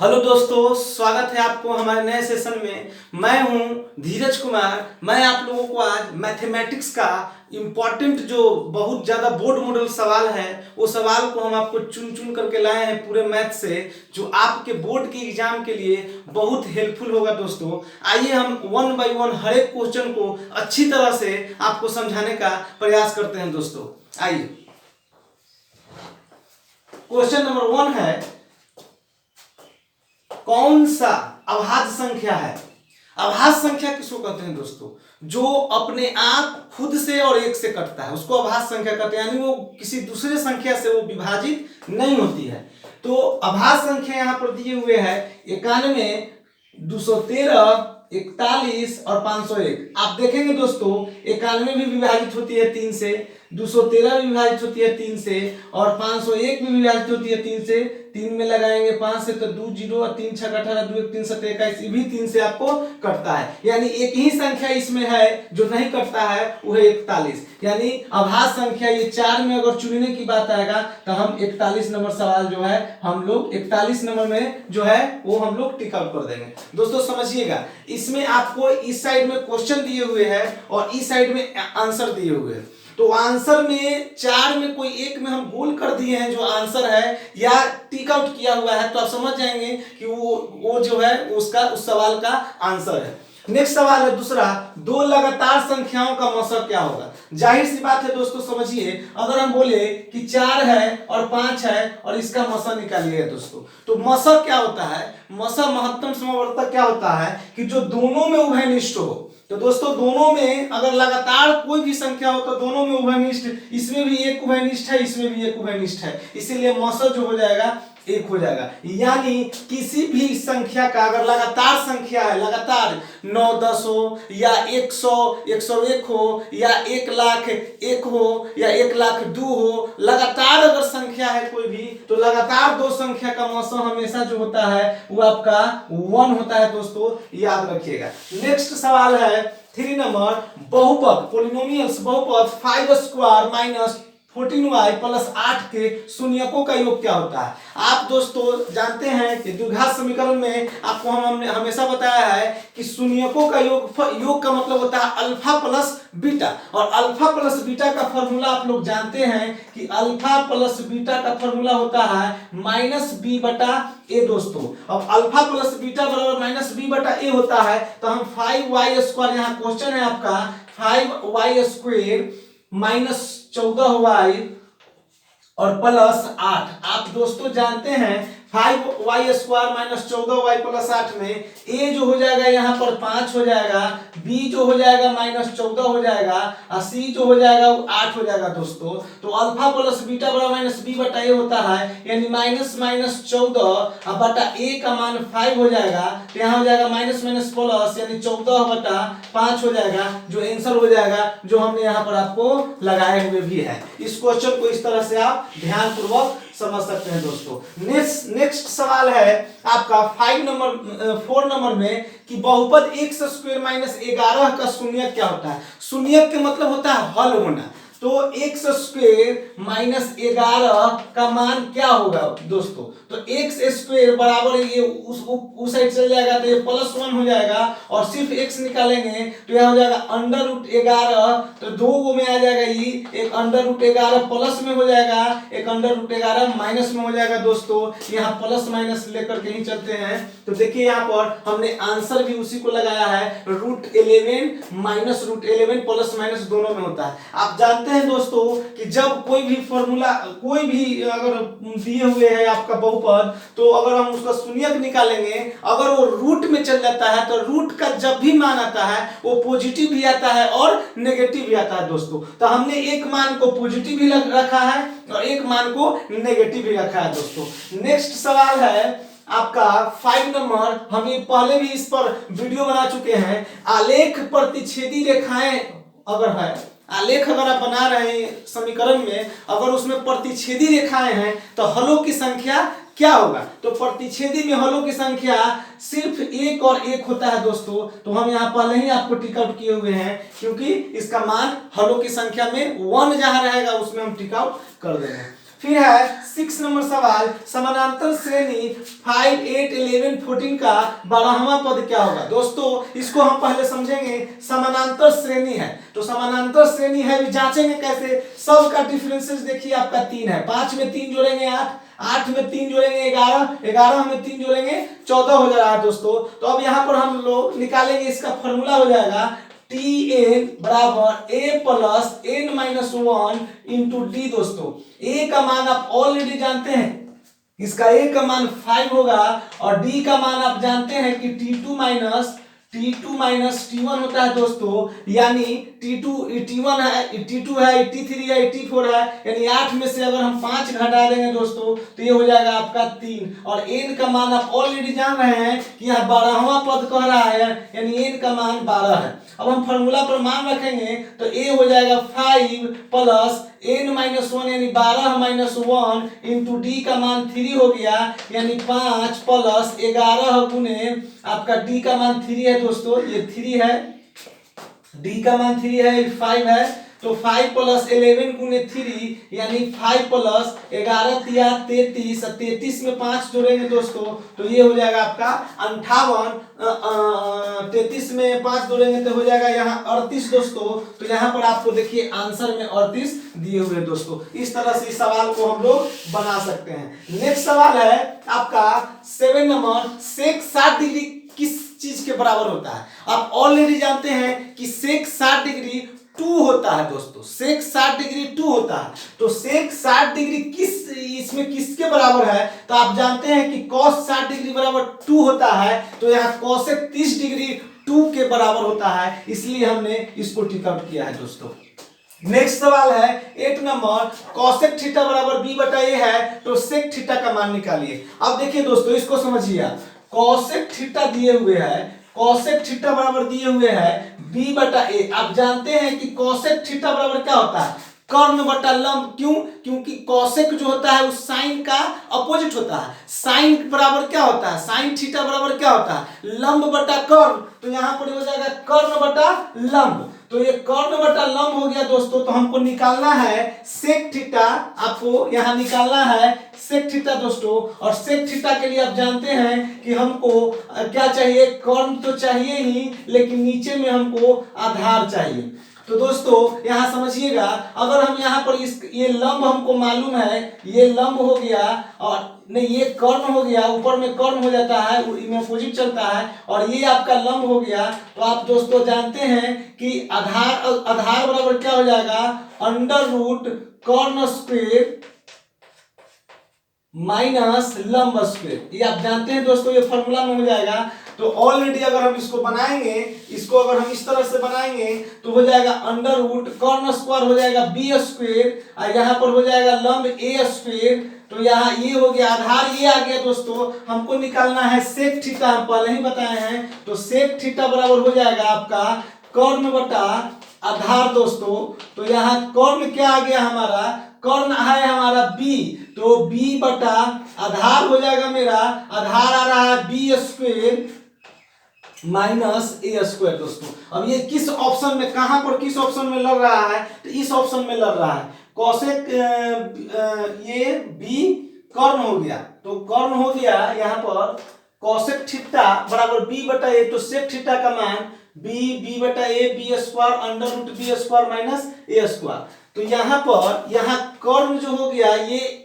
Hello दोस्तों, स्वागत है आपको हमारे नए सेशन में। मैं हूं धीरज कुमार। मैं आप लोगों को आज मैथमेटिक्स का इम्पॉर्टेंट जो बहुत ज़्यादा बोर्ड मॉडल सवाल है वो सवाल को हम आपको चुन चुन करके लाए हैं पूरे मैथ से, जो आपके बोर्ड के एग्जाम के लिए बहुत हेल्पफुल होगा। दोस्तों आइए हम वन बाय वन हर एक क्वेश्चन को अच्छी तरह से आपको समझाने का प्रयास करते हैं। दोस्तों आइए, क्वेश्चन नंबर 1 है, कौन सा अभाज्य संख्या है? अभाज्य संख्या किसको कहते हैं दोस्तों? जो अपने आप खुद से और एक से कटता है उसको अभाज्य संख्या कहते हैं, यानी वो किसी दूसरे संख्या से वो विभाजित नहीं होती है। तो अभाज्य संख्या यहाँ पर दिए हुए है 91, 213, 41 और 501। आप देखेंगे दोस्तों 91 भी विभाजित होती है 3 से, 213 भी विभाजित होती है 3 से और 501 भी विभाजित होती है 3 से। 3 में लगाएंगे 5 से तो 2 0 और 3 6 18, 2 1 3 7 21, भी 3 से आपको कटता है। यानी एक ही संख्या इसमें है जो नहीं कटता है, वो है 41। यानी अभाज्य संख्या ये 4 में अगर चुनने की बात आएगा तो हम 41 नंबर सवाल जो है हम लोग 41 नंबर में जो है वो हम लोग टिक आउट कर देंगे। दोस्तों समझिएगा, इसमें आपको इस साइड में क्वेश्चन दिए हुए हैं और इस साइड में आंसर दिए हुए हैं। तो आंसर में 4 में कोई एक में हम गोल कर दिए हैं जो आंसर है या टिक आउट किया हुआ है, तो आप समझ जाएंगे कि वो जो है उसका उस सवाल का आंसर है। नेक्स्ट सवाल है दूसरा, दो लगातार संख्याओं का मौसम क्या होगा? जाहिर सी बात है दोस्तों, समझिए, अगर हम बोले कि 4 है और 5 है और इसका मौसम निकालिए दोस्तों, तो मौसम क्या होता है? मौसम महत्तम समवर्तक क्या होता है कि जो दोनों में उभयनिष्ठ हो। तो दोस्तों दोनों में अगर लगातार कोई भी संख्या हो तो दोनों में उभयनिष्ठ, इसमें भी एक उभयनिष्ठ है, इसमें भी एक उभयनिष्ठ है, इसीलिए मौसम जो हो जाएगा एक हो जाएगा। यानी किसी भी संख्या का अगर लगातार संख्या है, लगातार 9 10 हो या 100 101 हो या 1 लाख 1 हो या 1 लाख 2 हो, लगातार अगर संख्या है कोई भी, तो लगातार दो संख्या का मौसम हमेशा जो होता है वो आपका 1 होता है। दोस्तों याद रखिएगा। नेक्स्ट सवाल है 3 नंबर, बहुपद पोलिनोमियल्स बहुपद 5 स्क्वायर माइनस 14y प्लस 8 के शून्यकों का योग क्या होता है? आप दोस्तों जानते हैं कि द्विघात समीकरण में आपको हमने हमेशा बताया है कि शून्यकों का योग का मतलब होता है अल्फा प्लस बीटा, और अल्फा प्लस बीटा का फॉर्मूला आप लोग जानते हैं कि अल्फा प्लस बीटा का फॉर्मूला होता है माइनस बी बटा ए। दोस्तों अब अल्फा प्लस बीटा बराबर माइनस बी बटा ए होता है, तो हम 5y स्क्वायर, यहाँ क्वेश्चन है आपका 5y स्क्वायर माइनस 14y और प्लस 8। आप दोस्तों जानते हैं 5y square minus 14y plus 8 में a जो हो जाएगा यहाँ पर 5 हो जाएगा, b जो हो जाएगा माइनस 14 हो जाएगा और c जो हो जाएगा वो 8 हो जाएगा। दोस्तों तो अल्फा प्लस बीटा बराबर माइनस b बटा a होता है, यानी माइनस माइनस 14 बटा a का मान 5 हो जाएगा, तो यहाँ हो जाएगा माइनस माइनस प्लस यानी 14 बटा 5 हो जाएगा, जो आंसर हो जाएगा जो हमने यहाँ पर आपको लगाए हुए भी है। इस क्वेश्चन को इस तरह से आप ध्यान पूर्वक समझ सकते हैं। दोस्तों नेक्स्ट सवाल है आपका 4 नंबर में कि बहुपद x स्क्वायर माइनस 11 का शून्यक क्या होता है? शून्यक के मतलब होता है हल होना। तो x स्क्वायर माइनस 11 का मान क्या होगा दोस्तों? तो x स्क्वायर बराबर ये उस साइड चल जाएगा तो ये प्लस 1 हो जाएगा, और सिर्फ x निकालेंगे तो यह हो जाएगा अंडर रूट 11, तो दो गो में आ जाएगा ये, एक अंडर रूट 11 प्लस में हो जाएगा, एक अंडर रूट 11 माइनस में हो जाएगा। दोस्तों यहाँ प्लस माइनस लेकर के ही चलते हैं, तो देखिए यहाँ पर हमने आंसर भी उसी को लगाया है, root 11 minus root 11 plus minus दोनों में होता है। आप जानते हैं दोस्तों कि जब कोई भी फॉर्मूला कोई भी अगर दिए हुए है आपका बहुपद, तो अगर हम उसका शून्यक निकालेंगे, अगर वो रूट में चल जाता है तो रूट का जब भी मान आता है वो पॉजिटिव भी आता है और नेगेटिव भी आता है। दोस्तों तो हमने एक मान को पॉजिटिव भी रखा है और एक मान को नेगेटिव भी रखा है। दोस्तों नेक्स्ट सवाल है आपका 5 नंबर, हम ये पहले भी इस पर वीडियो बना चुके हैं। आलेख प्रतिच्छेदी रेखाएं अगर है, आलेख अगर आप बना रहे हैं समीकरण में, अगर उसमें प्रतिच्छेदी रेखाएं हैं तो हलों की संख्या क्या होगा? तो प्रतिच्छेदी में हलों की संख्या सिर्फ 1 और 1 होता है। दोस्तों तो हम यहाँ पहले ही आपको टिक आउट किए हुए हैं, क्योंकि इसका मान हलों की संख्या में 1 जहां रहेगा उसमें हम टिक आउट कर देंगे। फिर है 6 नंबर सवाल, समानांतर श्रेणी 5, 8, 11, 14 का 12वां पद क्या होगा। दोस्तों इसको हम पहले समझेंगे। समानांतर श्रेणी है तो समानांतर श्रेणी है, जांचेंगे कैसे। सब का डिफरेंसेस देखिए आपका 3 है, 5 में 3 जोड़ेंगे 8, 8 में 3 जोड़ेंगे 11, 11 में 3 जोड़ेंगे 14 हो जाएगा दोस्तों। तो अब यहाँ पर हम लोग निकालेंगे, इसका फॉर्मूला हो जाएगा Tn बराबर a plus n minus 1 into D. दोस्तों a का मान आप ऑलरेडी जानते हैं, इसका a का मान 5 होगा और d का मान आप जानते हैं कि T2 माइनस T1 होता है दोस्तों। यानी T1 है, T2 है, T3 है, T4 है, यानी 8 में से अगर हम 5 घटा देंगे दोस्तों तो ये हो जाएगा आपका 3। और n का मान आप ऑलरेडी जान रहे हैं कि यहाँ 12वां पद कह रहा है, यानी n का मान 12 है। अब हम फॉर्मूला पर मान रखेंगे तो a हो जाएगा 5 प्लस n माइनस 1 यानी 12 माइनस 1 इंटू डी का मान 3 हो गया, यानी 5 प्लस 11 गुने आपका डी का मान 3 है दोस्तों, ये 3 है, डी का मान 3 है, 5 है, तो 5 प्लस 11 गुने 3 यानी 5 प्लस 11 तिया 33, 33 में 5 जोड़ेंगे दोस्तों तो ये हो जाएगा आपका 58, 33 में 5 जोड़ेंगे तो हो जाएगा यहाँ 38 दोस्तों। तो यहाँ पर आपको देखिए आंसर में 38 दिए हुए दोस्तों। इस तरह से इस सवाल को हम लोग बना सकते हैं। नेक्स्ट सवाल है आपका 7 नंबर, सेक 60 डिग्री किस चीज के बराबर होता है। आप ऑलरेडी जानते हैं कि सेक 60 डिग्री 2 होता है दोस्तों, सेक 60 डिग्री 2 होता है। तो सेक 60 डिग्री इसमें किसके बराबर है, तो आप जानते हैं कि कॉस 60 डिग्री बराबर 2 होता है, तो यहाँ कॉसेक 30 डिग्री 2 के बराबर होता है, इसलिए हमने इसको टिक आउट किया है दोस्तों। नेक्स्ट सवाल है 8 नंबर, कॉसेक थीटा बराबर b बटा a है, तो सेक थीटा का मान निकालिए। अब देखिए दोस्तों इसको समझिए, कॉसेक थीटा दिए हुए है, कॉसेक थीटा बराबर दिए हुए है b बटा a। आप जानते हैं कि कॉसेक थीटा बराबर क्या होता है, कर्ण बटा लंब। क्यों, क्योंकि कॉसेक जो होता है उस साइन का अपोजिट होता है। साइन बराबर क्या होता है, साइन थीटा बराबर क्या होता है, लंब बटा कर्ण। तो यहाँ पर हो जाएगा कर्ण बटा लंब, तो ये कर्ण बटा लंब हो गया दोस्तों। तो हमको निकालना है सेक थीटा, आपको यहाँ निकालना है सेक थीटा दोस्तों। और सेक थीटा के लिए आप जानते हैं कि हमको क्या चाहिए, कर्ण तो चाहिए ही, लेकिन नीचे में हमको आधार चाहिए। तो दोस्तों यहाँ समझिएगा, अगर हम यहाँ पर ये लंब हमको मालूम है, ये लंब हो गया और नहीं ये कर्ण हो गया, ऊपर में कर्ण हो जाता है, इनमें अपोजिट चलता है, और ये आपका लंब हो गया। तो आप दोस्तों जानते हैं कि आधार बराबर क्या हो जाएगा, अंडर रूट कर्ण स्क्वायर माइनस लंब स्क्वायर। ये आप जानते हैं दोस्तों, ये फॉर्मूला में हो जाएगा। तो ऑलरेडी अगर हम इसको बनाएंगे, इसको अगर हम इस तरह से बनाएंगे तो हो जाएगा अंडर रूट कर्ण स्क्वायर हो जाएगा बी स्क्वायर, और यहाँ पर हो जाएगा लंब ए स्क्वायर। तो यहाँ ये हो गया, आधार ये आ गया दोस्तों। हमको निकालना है सेक थीटा, हम पहले ही बताए हैं। तो सेक थीटा बराबर हो जाएगा आपका कर्ण बटा आधार दोस्तों। तो यहाँ कर्ण क्या आ गया हमारा, कर्ण है हमारा b, तो b बटा आधार हो जाएगा मेरा, आधार आ रहा है B square minus A square दोस्तों। अब ये किस ऑप्शन में, कहां पर किस ऑप्शन में लग रहा है, तो इस ऑप्शन में लग रहा है। कॉसेक ये b कर्ण हो गया, तो कर्ण हो गया यहाँ पर कॉसेक थीटा बराबर b बटा a, तो सेक थीटा का मान b बटा a B square under root B square minus A square. तो यहाँ पर यहाँ कर्ण जो हो गया,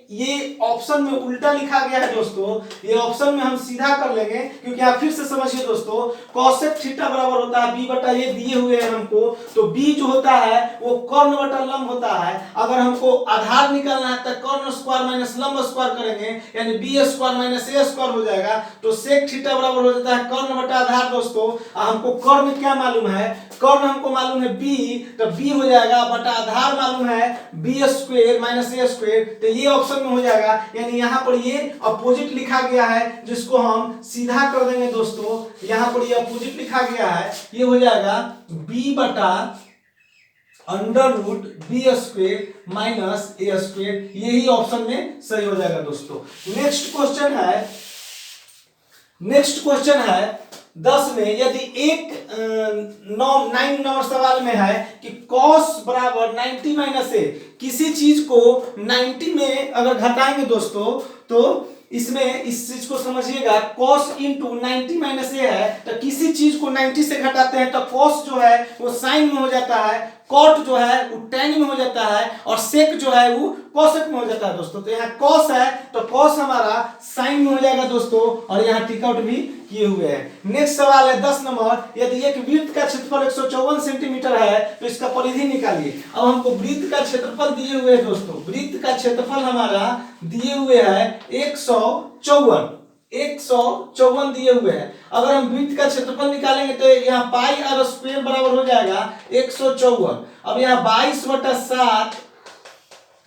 ये ऑप्शन में उल्टा लिखा गया है दोस्तों। ये ऑप्शन में हम सीधा कर लेंगे, क्योंकि आप फिर से समझिए दोस्तों, कॉसेक थीटा बराबर होता है b बटा a दिए हुए हैं हमको, तो b जो होता है वो कर्ण बटा लंब होता है। अगर हमको आधार निकालना है तो कर्ण स्क्वायर माइनस लंब स्क्वायर करेंगे, यानी B square minus A square हो जाएगा। तो सेक थीटा बराबर हो जाता है कर्ण बटा आधार दोस्तों। हमको कर्ण क्या मालूम है, कर्ण हमको मालूम है b, तो b हो जाएगा बटा आधार मालूम है B square minus A square. तो ये ऑप्शन में हो जाएगा, यानी यहाँ पर ये अपोजिट लिखा गया है, जिसको हम सीधा कर देंगे दोस्तों। यहाँ पर ये अपोजिट लिखा गया है, ये हो जाएगा b बटा under root B square minus A square. यही ऑप्शन में सही हो जाएगा दोस्तों। नेक्स्ट क्वेश्चन है 10 में, यदि एक 9 नंबर सवाल में है कि cos बराबर 90 माइनस ए, किसी चीज को 90 में अगर घटाएंगे दोस्तों तो इसमें इस चीज को समझिएगा, cos इंटू 90 माइनस ए है, तो किसी चीज को 90 से घटाते हैं तो cos जो है वो साइन में हो जाता है, cot जो है वो tan में हो जाता है, और sec जो है वो cosec में हो जाता है दोस्तों। तो यहाँ cos है तो cos हमारा साइन में हो जाएगा दोस्तों, और यहाँ टिक आउट भी किए हुए हैं। नेक्स्ट सवाल है 10 नंबर, यदि एक वृत्त का क्षेत्रफल 154 सेंटीमीटर है तो इसका परिधि निकालिए। अब हमको वृत्त का क्षेत्रफल दिए हुए हैं दोस्तों, वृत्त का क्षेत्रफल हमारा दिए हुए है 154 दिए हुए हैं। अगर हम वृत्त का क्षेत्रफल निकालेंगे तो यहाँ पाई आर स्क्वायर बराबर हो जाएगा 154। अब यहाँ 22/7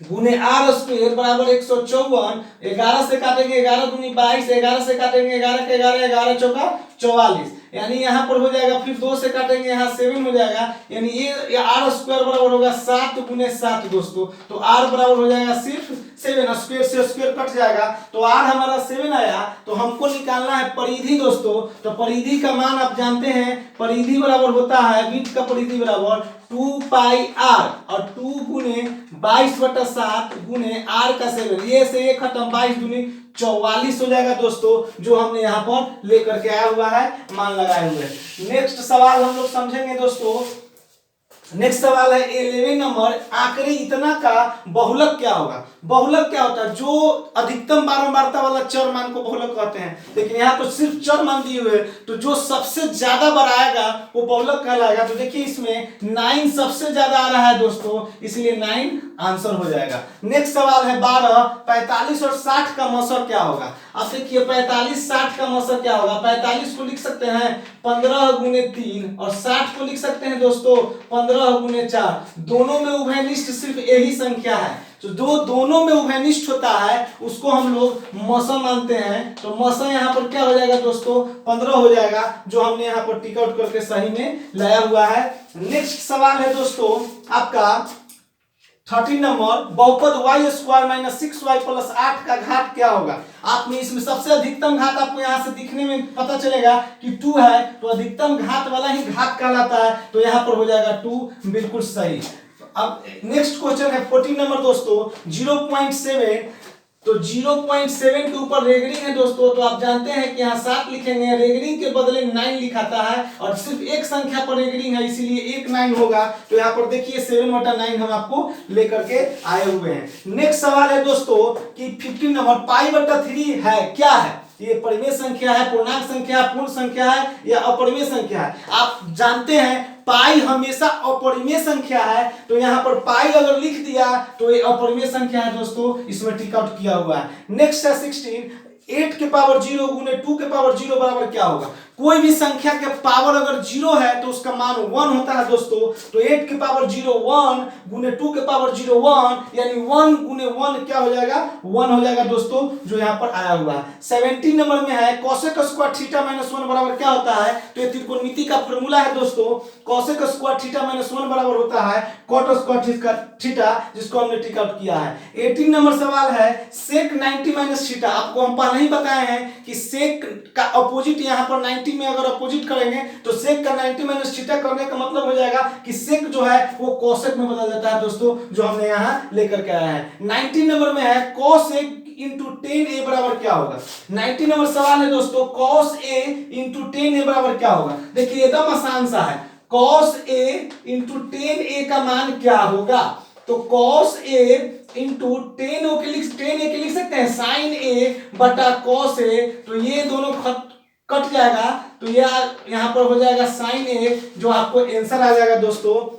गुने आर स्क्वायर बराबर 154, 11 से काटेंगे 11 दूनी 22, 11 से काटेंगे 11 के 11, 11 चौका 44, यानी यहाँ पर हो जाएगा, फिर 2 से काटेंगे यहाँ 7 हो जाएगा, यानी ये आर स्क्वायर बराबर होगा 7 गुने 7 दोस्तों। तो आर बराबर हो जाएगा सिर्फ 7, स्क्वायर से स्क्वायर कट जाएगा, तो आर हमारा 7 आया। तो हमको निकालना है परिधि दोस्तों, तो परिधि का मान आप जानते हैं, परिधि बराबर होता है, वृत्त का परिधि बराबर 2 पाई आर, और 2 गुने 22/7 गुने आर का 7, ये से ये खत्म, 22 दूनी 44 हो जाएगा दोस्तों, जो हमने यहाँ पर लेकर के आया हुआ है, मान लगाए हुए। नेक्स्ट सवाल हम लोग समझेंगे दोस्तों। नेक्स्ट सवाल है 11 नंबर, आंकड़े इतना का बहुलक क्या होगा। बहुलक क्या होता है, जो अधिकतम बारंबारता वाला चर मान को बहुलक कहते हैं, लेकिन यहाँ तो सिर्फ चर मान दिए हुए, तो जो सबसे ज्यादा बढ़ाएगा वो बहुलक कहलाएगा। तो देखिए इसमें 9 सबसे ज्यादा आ रहा है दोस्तों, इसलिए 9 आंसर हो जाएगा। नेक्स्ट सवाल है 12, 45 और 60 का मौसर क्या होगा। अब देखिए 45 60 का मौसर क्या होगा। 45 को लिख सकते हैं 15 गुने 3, और 60 को लिख सकते हैं दोस्तों 15 गुने 4। दोनों में उभयनिष्ठ सिर्फ यही संख्या है, तो जो दोनों में उभयनिष्ठ होता है उसको हम लोग मौसम मानते हैं। तो मौसम यहाँ पर क्या हो जाएगा दोस्तों, 15 हो जाएगा, जो हमने यहाँ पर टिक आउट करके सही में लाया हुआ है। नेक्स्ट सवाल है दोस्तों आपका 13 नंबर, बहुपद y square minus 6y plus 8 का घात क्या होगा। आपने इसमें सबसे अधिकतम घात आपको यहाँ से दिखने में पता चलेगा कि 2 है, तो अधिकतम घात वाला ही घात कहलाता है, तो यहाँ पर हो जाएगा 2, बिल्कुल सही। अब नेक्स्ट क्वेश्चन है 14 नंबर दोस्तों, 0.7, तो 0.7 के ऊपर रेगरिंग है दोस्तों, तो आप जानते हैं कि यहाँ 7 लिखेंगे, रेगरिंग के बदले 9 लिखाता है, और सिर्फ एक संख्या पर रेगरिंग है इसीलिए 1 9 होगा। तो यहाँ पर देखिए 7/9 हम आपको लेकर के आए हुए हैं। नेक्स्ट सवाल है दोस्तों कि 15 नंबर, π/3 है क्या है। ये परिमेय संख्या है, पूर्णांक संख्या, पूर्ण संख्या है या अपरिमेय संख्या है। आप जानते हैं पाई हमेशा अपरिमेय संख्या है, तो यहाँ पर पाई अगर लिख दिया तो ये अपरिमेय संख्या है दोस्तों, इसमें टिक आउट किया हुआ है। नेक्स्ट है 16, 8 के पावर 0 गुने 2 के पावर 0 बराबर क्या होगा। कोई भी संख्या के पावर अगर 0 है तो उसका मान 1 होता है दोस्तों। तो 8 के पावर 0 1 गुने 2 के पावर 0 1, यानी 1 गुने 1 क्या हो जाएगा, 1 हो जाएगा दोस्तों, जो यहाँ पर आया हुआ है। 17 नंबर में है कोसेक स्क्वायर थीटा माइनस 1 बराबर क्या होता है। तो ये त्रिकोणमिति का फॉर्मूला है दोस्तों, कोसेक स्क्वायर थीटा माइनस 1 बराबर होता है कॉट स्क्वायर थीटा, जिसको हमने टिक आउट किया है। 18 नंबर सवाल है सेक 90 माइनस थीटा। आपको हम पहले ही बताए हैं कि सेक का अपोजिट यहाँ पर 90 में अगर अपोजिट करेंगे तो सेक का 90 माइनस थीटा करने का मतलब हो जाएगा कि सेक जो है वो कोसेक में बदल जाता है दोस्तों, जो हमने यहाँ लेकर के आया है। 19 नंबर में है कोसेक इंटू 10a बराबर क्या होगा। 19 नंबर सवाल है दोस्तों, cos a इंटू 10a बराबर क्या होगा। देखिए एकदम आसान सा है, cos a इंटू 10a का मान क्या होगा। तो cos a इंटू 10a के लिख सकते हैं sin a बटा cos a, तो ये दोनों कट जाएगा, तो यहाँ पर हो जाएगा sin a, जो आपको आंसर आ जाएगा दोस्तों,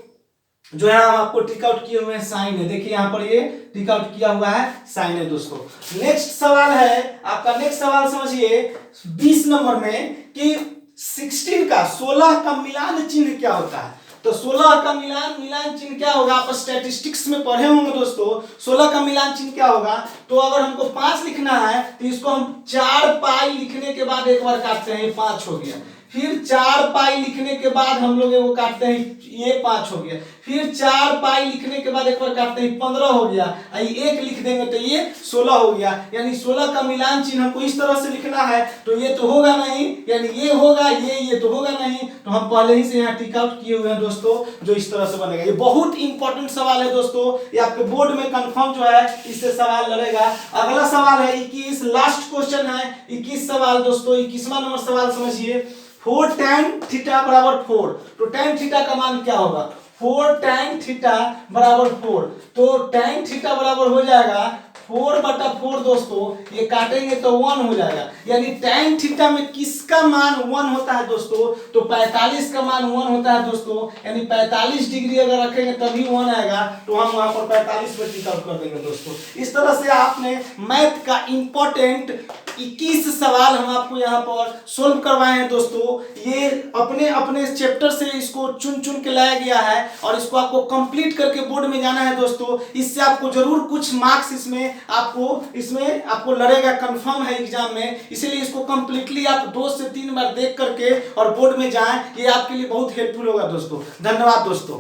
जो है हम आपको टिक आउट किए हुए हैं साइन है। देखिए यहाँ पर ये टिक आउट किया हुआ है साइन है दोस्तों। नेक्स्ट सवाल है आपका, नेक्स्ट सवाल समझिए 20 नंबर में कि 16 का मिलान चिन्ह क्या होता है। तो 16 का मिलान चिन्ह क्या होगा, आप स्टैटिस्टिक्स में पढ़े होंगे दोस्तों। 16 का मिलान चिन्ह क्या होगा, तो अगर हमको 5 लिखना है तो इसको हम 4 पाई लिखने के बाद एक बार काटते हैं, 5 हो गया। फिर 4 पाई लिखने के बाद हम लोग वो काटते हैं, ये 5 हो गया, फिर 4 पाई लिखने के बाद एक बार काटते हैं 15 हो गया, ये 1 लिख देंगे तो ये 16 हो गया। यानी 16 का मिलान चिन्ह हमको इस तरह से लिखना है, तो ये तो होगा नहीं, यानी ये होगा, ये तो होगा नहीं, तो हम पहले ही से यहाँ टिक आउट किए हुए हैं दोस्तों, जो इस तरह से बनेगा। ये बहुत इंपॉर्टेंट सवाल है दोस्तों, ये आपके बोर्ड में कंफर्म जो है इससे सवाल लड़ेगा। अगला सवाल है 21, लास्ट क्वेश्चन है 21 सवाल दोस्तों। 21वां नंबर सवाल समझिए, 4 tan थीटा बराबर 4, तो tan थीटा का मान क्या होगा, 4 tan थीटा बराबर 4, तो tan थीटा बराबर हो जाएगा 4/4 दोस्तों, ये काटेंगे तो 1 हो जाएगा। यानी tan थीटा में किसका मान 1 होता है दोस्तों, तो 45 का मान 1 होता है दोस्तों। यानी 45 डिग्री अगर रखेंगे तभी 1 आएगा, तो हम वहां पर 45 पे टिक आउट कर देंगे दोस्तों। इस तरह से आपने मैथ का इंपॉर्टेंट 21 सवाल हम आपको यहाँ पर सोल्व करवाए हैं दोस्तों। ये अपने अपने चैप्टर से इसको चुन चुन के लाया गया है और इसको आपको कंप्लीट करके बोर्ड में जाना है दोस्तों। इससे आपको जरूर कुछ मार्क्स इसमें आपको लड़ेगा, कंफर्म है एग्जाम में। इसीलिए इसको कंप्लीटली आप 2 से 3 बार देख करके और बोर्ड में जाएं, ये आपके लिए बहुत हेल्पफुल होगा दोस्तों। धन्यवाद दोस्तों।